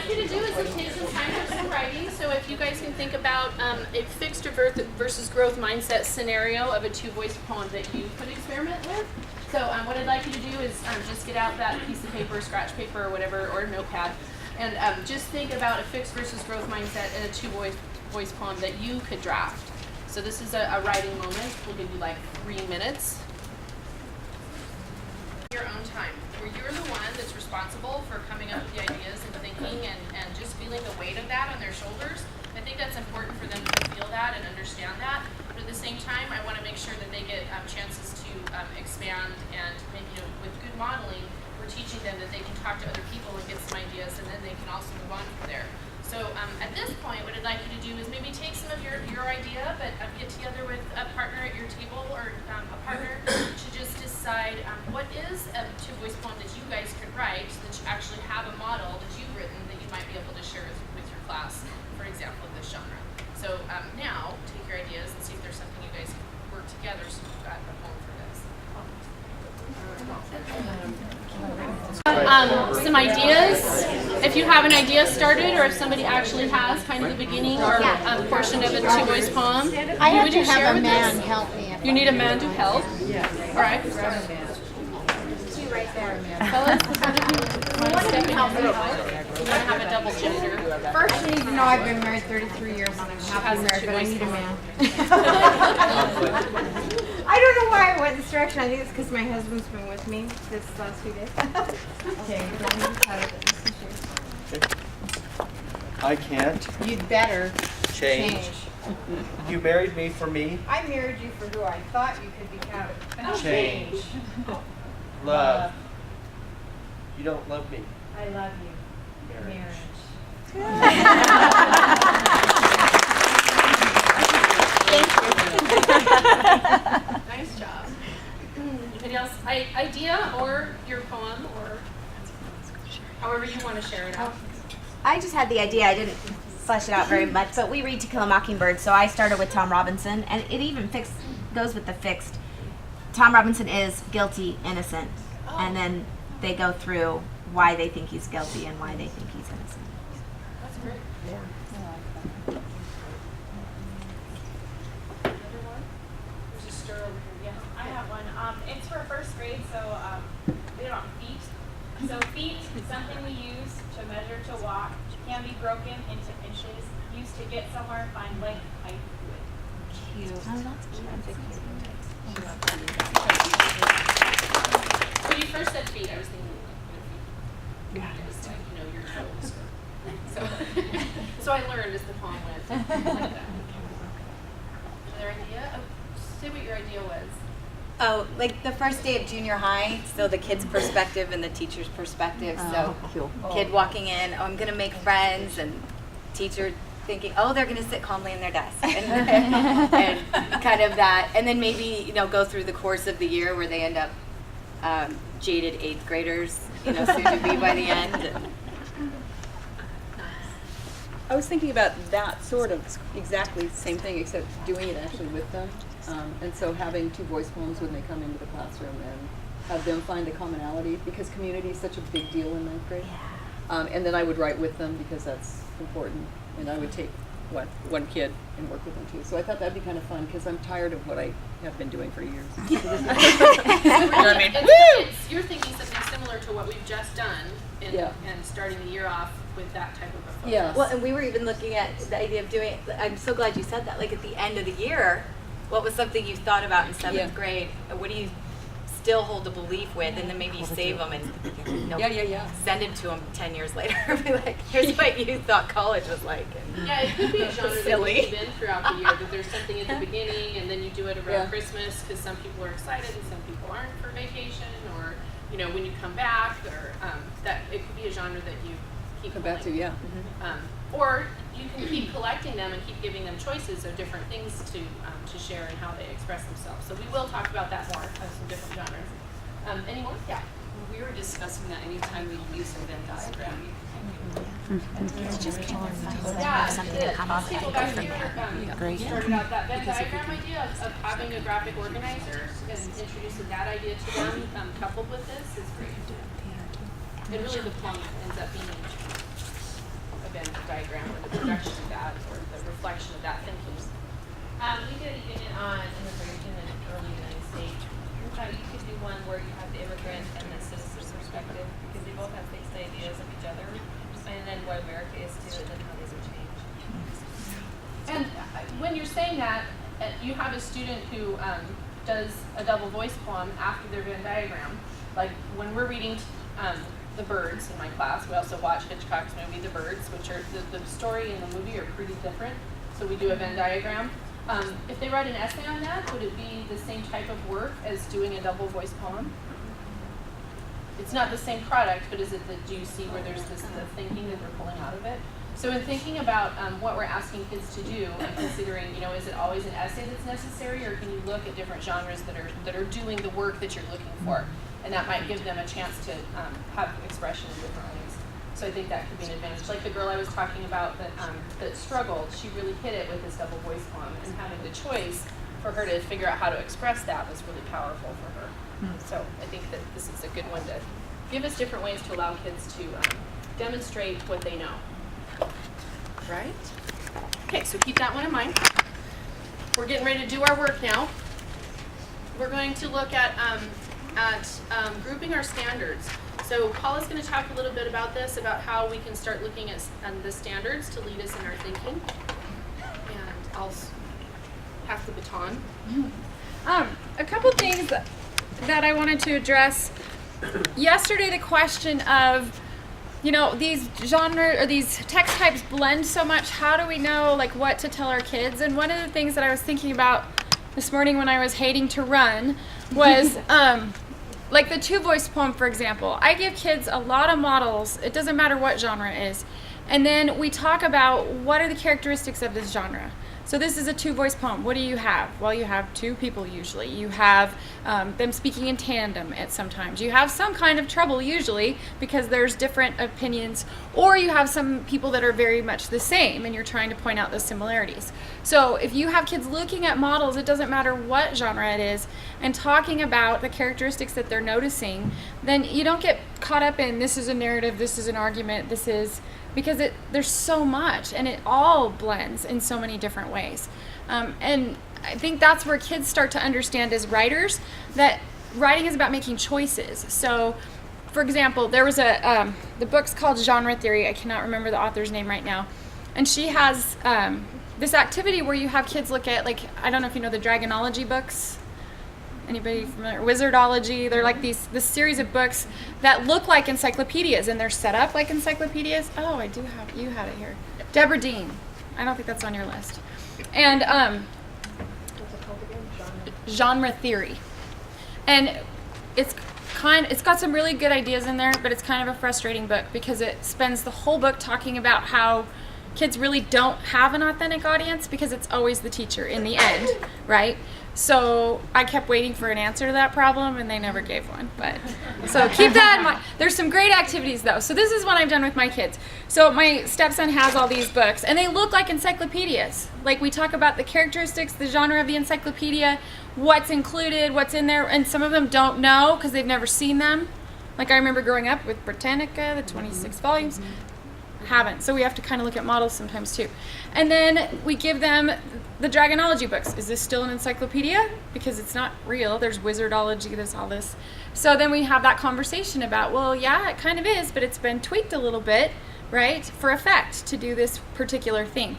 like you to do is to take some time for some writing. So if you guys can think about a fixed versus growth mindset scenario of a two-voice poem that you could experiment with. So what I'd like you to do is just get out that piece of paper, scratch paper or whatever, or a notepad, and just think about a fixed versus growth mindset in a two-voice poem that you could draft. So this is a writing moment. We'll give you like 3 minutes. Your own time, where you're the one that's responsible for coming up with the ideas and thinking and just feeling the weight of that on their shoulders. I think that's important for them to feel that and understand that. But at the same time, I want to make sure that they get chances to expand, and maybe, with good modeling, we're teaching them that they can talk to other people and get some ideas, and then they can also move on from there. So at this point, what I'd like you to do is maybe take some of your idea, but get together with a partner at your table or a partner to just decide what is a two-voice poem that you guys could write that you actually have a model that you've written that you might be able to share with your class, for example, this genre. So now, take your ideas and see if there's something you guys can work together so you've got a poem for this. Some ideas. If you have an idea started, or if somebody actually has kind of the beginning or portion of a two-voice poem, I have would to you share have a with man us? help me. You need a man to help? Yeah. All right. Two right there. Fellas, step in. You want to have a double gender. First, you need to know I've been married 33 years and I'm happily married, but I need a man. I don't know why I went this direction. I think it's because my husband's been with me this last few days. Okay, I can't you'd better change. You married me for me. I married you for who I thought you could become. Change. Love. You don't love me. I love you. Marriage. Nice job. Anybody else? Idea or your poem, or however you want to share it out. I just had the idea. I didn't flesh it out very much, but we read To Kill a Mockingbird, so I started with Tom Robinson, and it even goes with the fixed. Tom Robinson is guilty, innocent, and then they go through why they think he's guilty and why they think he's innocent. That's great. Yeah. There's a stir over here. Yeah. I have one. It's for first grade, so we did it on feet. So feet, something we use to measure to walk, can be broken into inches, used to get somewhere, find length, height, width. Cute. Oh, that's cute. When you first said feet, I was thinking feet. Yeah. Just like, your toes. So I learned as the poem went. I like that. Another idea? Say what your idea was. Oh, like the first day of junior high, so the kid's perspective and the teacher's perspective. So kid walking in, I'm going to make friends, and teacher thinking, they're going to sit calmly in their desk. And kind of that. And then maybe, go through the course of the year where they end up jaded 8th graders, soon to be by the end. I was thinking about that sort of exactly the same thing, except doing it actually with them. And so having two voice poems when they come into the classroom and have them find the commonality, because community is such a big deal in 9th grade. And then I would write with them because that's important. And I would take one kid and work with them too. So I thought that'd be kind of fun because I'm tired of what I have been doing for years. You're thinking something similar to what we've just done and starting the year off with that type of a focus. Yeah. Well, and we were even looking at the idea of doing, I'm so glad you said that, like at the end of the year, what was something you thought about in 7th grade? What do you still hold a belief with? And then maybe you save them and send it to them 10 years later. Be like, here's what you thought college was like. And Yeah, it could be a genre that silly. we've been throughout the year, that there's something at the beginning and then you do it around Christmas because some people are excited and some people aren't for vacation, or, when you come back, or that it could be a genre that you keep Come back to, pulling. Or you can keep collecting them and keep giving them choices of different things to share and how they express themselves. So we will talk about that more of some different genres. Any more? Yeah. We were discussing that anytime we use a Venn diagram. It's just Yeah, something to come off people back here started out that Venn diagram idea of having a graphic organizer and introducing that idea to them, coupled with this, is great. And really the poem ends up being Venn diagram or the projection of that or the reflection of that thinking? We did even in the early United States. You could do one where you have the immigrant and the citizen perspective because they both have fixed ideas of each other, and then what America is too, and then how these have changed. And when you're saying that, you have a student who does a double voice poem after their Venn diagram. Like when we're reading The Birds in my class, we also watch Hitchcock's movie The Birds, which are the story and the movie are pretty different. So we do a Venn diagram. If they write an essay on that, would it be the same type of work as doing a double voice poem? It's not the same product, but is it do you see where there's the thinking that they're pulling out of it? So in thinking about what we're asking kids to do and considering, is it always an essay that's necessary, or can you look at different genres that are doing the work that you're looking for? And that might give them a chance to have expression in different ways. So I think that could be an advantage. Like the girl I was talking about that struggled, she really hit it with this double voice poem, and having the choice for her to figure out how to express that was really powerful for her. So I think that this is a good one to give us different ways to allow kids to demonstrate what they know. Right? Okay, so keep that one in mind. We're getting ready to do our work now. We're going to look at grouping our standards. So Paula's going to talk a little bit about this, about how we can start looking at the standards to lead us in our thinking. And I'll pass the baton. A couple things that I wanted to address. Yesterday, the question of, these genre or these text types blend so much. How do we know what to tell our kids? And one of the things that I was thinking about this morning when I was hating to run was like the two voice poem, for example. I give kids a lot of models. It doesn't matter what genre it is. And then we talk about what are the characteristics of this genre. So this is a two voice poem. What do you have? Well, you have two people usually. You have them speaking in tandem at sometimes. You have some kind of trouble usually because there's different opinions, or you have some people that are very much the same and you're trying to point out the similarities. So if you have kids looking at models, it doesn't matter what genre it is, and talking about the characteristics that they're noticing, then you don't get caught up in this is a narrative, this is an argument, this is, because there's so much and it all blends in so many different ways. And I think that's where kids start to understand as writers that writing is about making choices. So for example, there was the book's called Genre Theory. I cannot remember the author's name right now. And she has this activity where you have kids look at, I don't know if you know the Dragonology books. Anybody familiar? Wizardology. They're like this series of books that look like encyclopedias, and they're set up like encyclopedias. Oh, I do have, you have it here. Deborah Dean. I don't think that's on your list. And Genre Theory. And it's got some really good ideas in there, but it's kind of a frustrating book because it spends the whole book talking about how kids really don't have an authentic audience because it's always the teacher in the end, right? So I kept waiting for an answer to that problem, and they never gave one. But so keep that in mind. There's some great activities, though. So this is what I've done with my kids. So my stepson has all these books, and they look like encyclopedias. Like we talk about the characteristics, the genre of the encyclopedia, what's included, what's in there, and some of them don't know because they've never seen them. Like I remember growing up with Britannica, the 26 volumes. Haven't. So we have to kind of look at models sometimes too. And then we give them the Dragonology books. Is this still an encyclopedia? Because it's not real. There's wizardology, there's all this. So then we have that conversation about, well, yeah, it kind of is, but it's been tweaked a little bit, right, for effect to do this particular thing.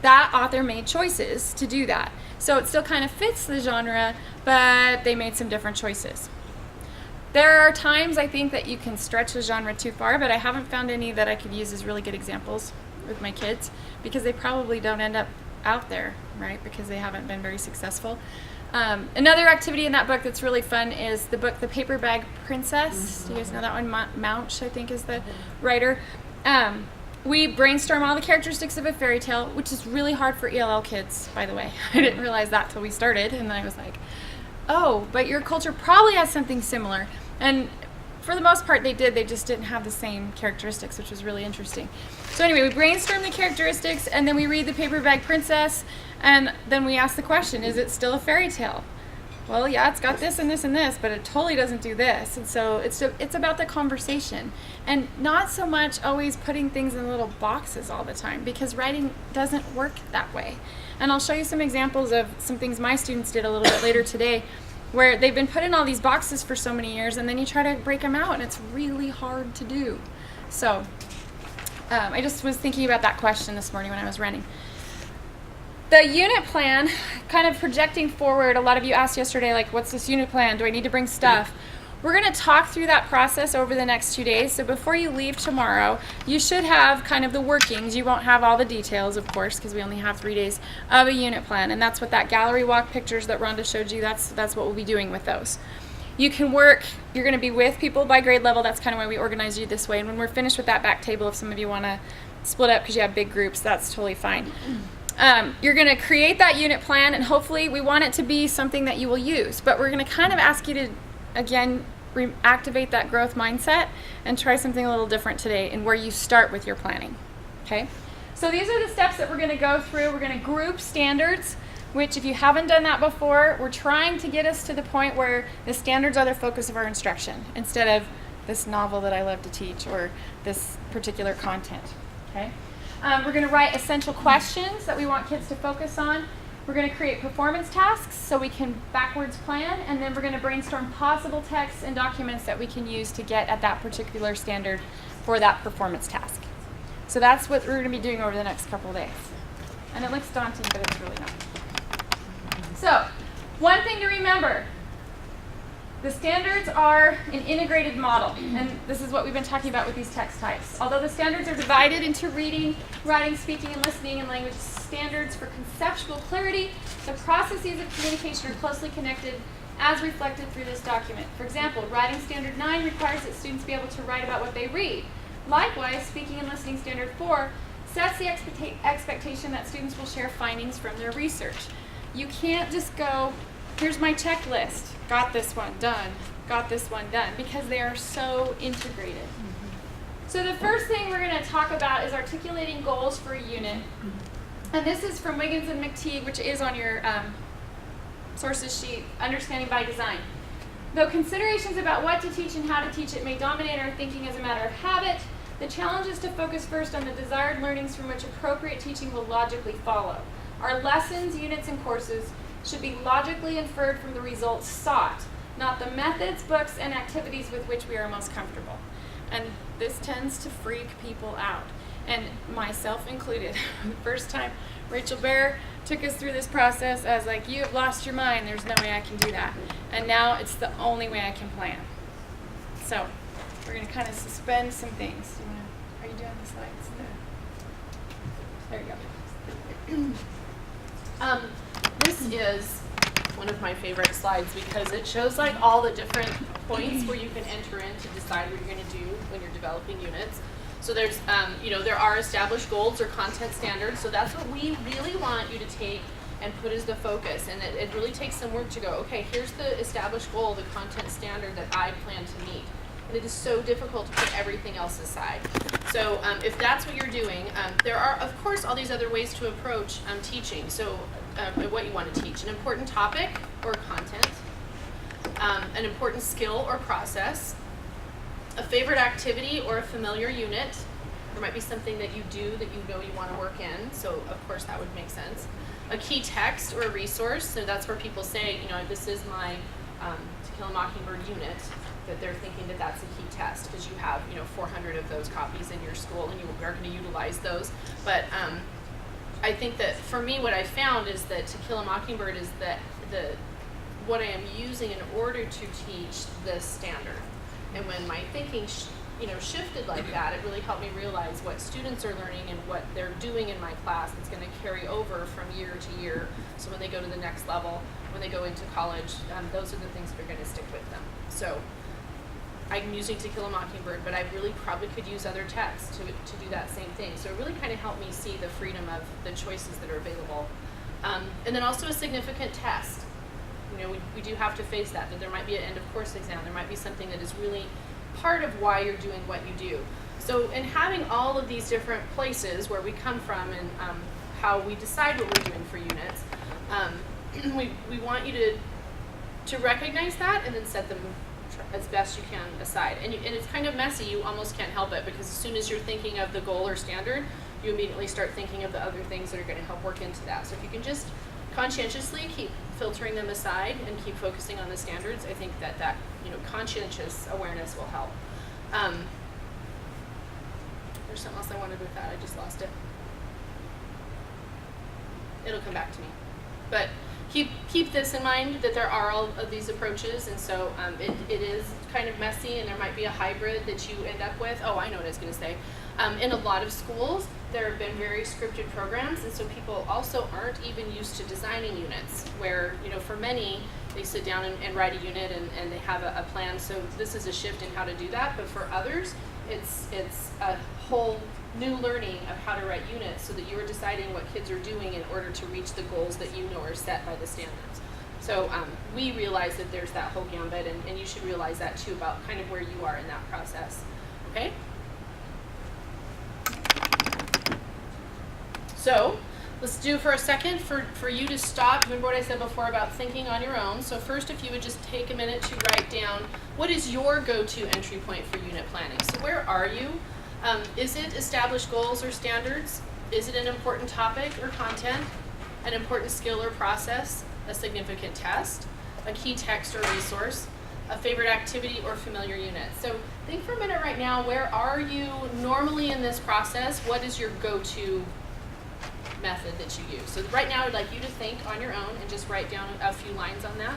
That author made choices to do that. So it still kind of fits the genre, but they made some different choices. There are times I think that you can stretch the genre too far, but I haven't found any that I could use as really good examples with my kids because they probably don't end up out there, right? Because they haven't been very successful. Another activity in that book that's really fun is the book The Paper Bag Princess. Do you guys know that one? Mouch, I think, is the writer. We brainstorm all the characteristics of a fairy tale, which is really hard for ELL kids, by the way. I didn't realize that till we started, and then I was like, oh, but your culture probably has something similar. And for the most part, they did. They just didn't have the same characteristics, which was really interesting. So anyway, we brainstorm the characteristics, and then we read The Paper Bag Princess, and then we ask the question, is it still a fairy tale? well, yeah, it's got this and this and this, but it totally doesn't do this. And so it's about the conversation, and not so much always putting things in little boxes all the time, because writing doesn't work that way. And I'll show you some examples of some things my students did a little bit later today, where they've been put in all these boxes for so many years, and then you try to break them out, and it's really hard to do. So I just was thinking about that question this morning when I was running. The unit plan, kind of projecting forward, a lot of you asked yesterday, like, what's this unit plan? Do I need to bring stuff? We're going to talk through that process over the next 2 days. So before you leave tomorrow, you should have kind of the workings. You won't have all the details, of course, because we only have 3 days of a unit plan. And that's what that gallery walk pictures that Rhonda showed you, that's what we'll be doing with those. You can work, you're going to be with people by grade level. That's kind of why we organized you this way. And when we're finished with that back table, if some of you want to split up because you have big groups, that's totally fine. You're going to create that unit plan, and hopefully we want it to be something that you will use. But we're going to kind of ask you to, again, activate that growth mindset and try something a little different today in where you start with your planning. Okay? So these are the steps that we're going to go through. We're going to group standards, which if you haven't done that before, we're trying to get us to the point where the standards are the focus of our instruction instead of this novel that I love to teach or this particular content. Okay? We're going to write essential questions that we want kids to focus on. We're going to create performance tasks so we can backwards plan, and then we're going to brainstorm possible texts and documents that we can use to get at that particular standard for that performance task. So that's what we're going to be doing over the next couple of days. And it looks daunting, but it's really not. So, one thing to remember. The standards are an integrated model, and this is what we've been talking about with these text types. Although the standards are divided into reading, writing, speaking, and listening, and language standards for conceptual clarity, the processes of communication are closely connected as reflected through this document. For example, Writing Standard 9 requires that students be able to write about what they read. Likewise, Speaking and Listening Standard 4 sets the expectation that students will share findings from their research. You can't just go, here's my checklist. Got this one done, got this one done, because they are so integrated. So the first thing we're going to talk about is articulating goals for a unit. And this is from Wiggins and McTeague, which is on your sources sheet, Understanding by Design. Though considerations about what to teach and how to teach it may dominate our thinking as a matter of habit, the challenge is to focus first on the desired learnings from which appropriate teaching will logically follow. Our lessons, units, and courses should be logically inferred from the results sought, not the methods, books, and activities with which we are most comfortable. And this tends to freak people out, and myself included. The first time Rachel Bear took us through this process, I was like, you have lost your mind, there's no way I can do that. And now it's the only way I can plan. So we're going to kind of suspend some things. Are you doing the slides? There you go. This is one of my favorite slides because it shows like all the different points where you can enter in to decide what you're going to do when you're developing units. So there's, there are established goals or content standards. So that's what we really want you to take and put as the focus. And it really takes some work to go, okay, here's the established goal, the content standard that I plan to meet. And it is so difficult to put everything else aside. So if that's what you're doing, there are, of course, all these other ways to approach teaching. So what you want to teach, an important topic or content, an important skill or process, a favorite activity or a familiar unit. There might be something that you do that you know you want to work in, so of course that would make sense. A key text or a resource, so that's where people say, this is my To Kill a Mockingbird unit, that they're thinking that that's a key test because you have 400 of those copies in your school and you are going to utilize those. But I think that for me what I found is that To Kill a Mockingbird is what I am using in order to teach this standard. And when my thinking shifted like that, it really helped me realize what students are learning and what they're doing in my class that's going to carry over from year to year. So when they go to the next level, when they go into college, those are the things that are going to stick with them. So I'm using To Kill a Mockingbird, but I really probably could use other texts to do that same thing. So it really kind of helped me see the freedom of the choices that are available. And then also a significant test. We do have to face that there might be an end of course exam. There might be something that is really part of why you're doing what you do. So in having all of these different places where we come from and how we decide what we're doing for units, we want you to recognize that and then set them as best you can aside. And it's kind of messy. You almost can't help it because as soon as you're thinking of the goal or standard, you immediately start thinking of the other things that are going to help work into that. So if you can just conscientiously keep filtering them aside and keep focusing on the standards, I think that conscientious awareness will help. There's something else I wanted with that. I just lost it. It'll come back to me. But keep this in mind, that there are all of these approaches, and so it is kind of messy, and there might be a hybrid that you end up with. Oh, I know what I was going to say. In a lot of schools, there have been very scripted programs, and so people also aren't even used to designing units, where, for many, they sit down and write a unit and they have a plan. So this is a shift in how to do that, but for others, it's a whole new learning of how to write units so that you are deciding what kids are doing in order to reach the goals that you know are set by the standards. So we realize that there's that whole gambit, and you should realize that too about kind of where you are in that process. Okay? So let's do for a second for you to stop. Remember what I said before about thinking on your own. So first, if you would just take a minute to write down, what is your go-to entry point for unit planning? So where are you? Is it established goals or standards? Is it an important topic or content? An important skill or process? A significant test? A key text or resource? A favorite activity or familiar unit? So think for a minute right now, where are you normally in this process? What is your go-to method that you use? So right now I'd like you to think on your own and just write down a few lines on that.